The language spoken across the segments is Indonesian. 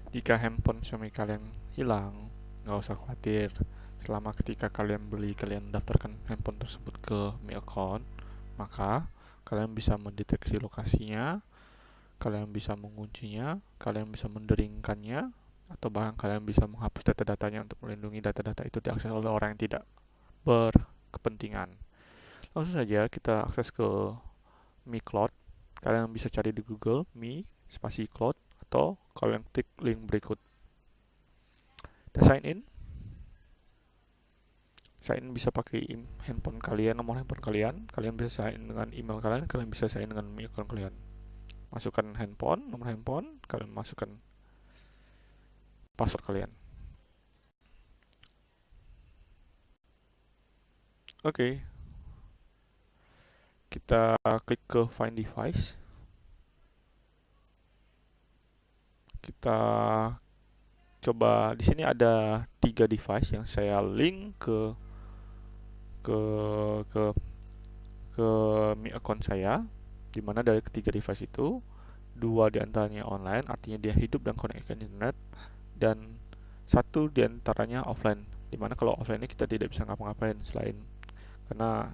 Jika handphone Xiaomi kalian hilang, nggak usah khawatir. Selama ketika kalian beli, kalian daftarkan handphone tersebut ke Mi Account, maka kalian bisa mendeteksi lokasinya, kalian bisa menguncinya, kalian bisa menderingkannya, atau bahkan kalian bisa menghapus data-datanya untuk melindungi data-data itu diakses oleh orang yang tidak berkepentingan. Langsung saja kita akses ke Mi Cloud. Kalian bisa cari di Google Mi spasi Cloud atau kalian klik link berikut. Kita sign in. Sign in bisa pakai handphone kalian, nomor handphone kalian. Kalian bisa sign in dengan email kalian. Kalian bisa sign in dengan Mi account kalian. Masukkan handphone, nomor handphone. Kalian masukkan password kalian. Oke, kita klik ke Find Device. Kita coba di sini ada 3 device yang saya link ke ke ke Mi account saya, di mana dari ketiga device itu dua diantaranya online, artinya dia hidup dan connect ke internet, dan satu diantaranya offline, di mana kalau offline ini kita tidak bisa ngapa-ngapain selain karena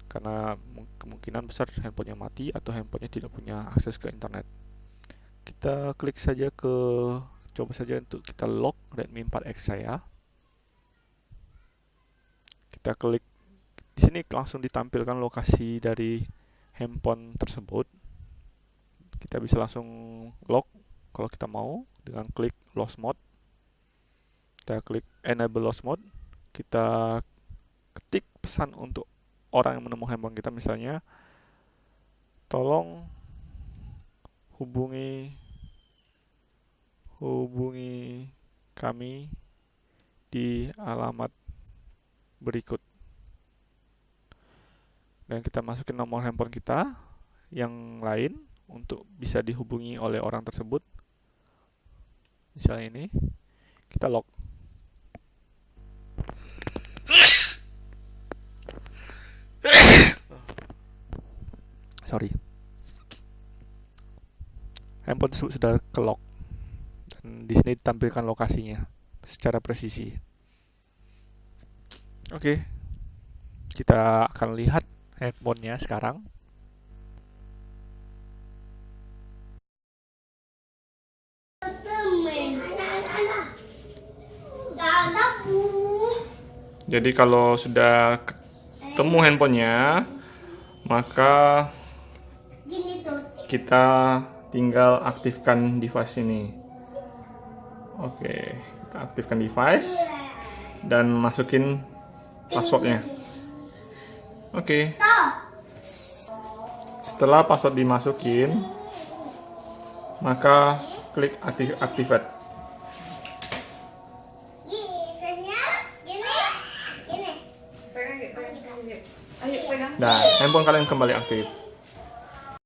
karena kemungkinan besar handphonenya mati atau handphonenya tidak punya akses ke internet. Kita klik saja coba saja untuk kita lock Redmi 4X saya. Kita klik di sini langsung ditampilkan lokasi dari handphone tersebut. Kita bisa langsung lock kalau kita mau dengan klik lost mode. Kita klik enable lost mode. Kita ketik pesan untuk orang yang menemukan handphone kita, misalnya tolong hubungi hubungi kami di alamat berikut, dan kita masukin nomor handphone kita yang lain untuk bisa dihubungi oleh orang tersebut. Misalnya ini, kita lock. Sorry. Handphone tersebut sudah ke lock. Dan di sini ditampilkan lokasinya secara presisi. Oke, kita akan lihat handphonenya sekarang. Jadi kalau sudah ketemu handphonenya, maka kita tinggal aktifkan device ini. Oke, kita aktifkan device dan masukin passwordnya. Oke, setelah password dimasukin, maka klik activate. Dan handphone kalian kembali aktif.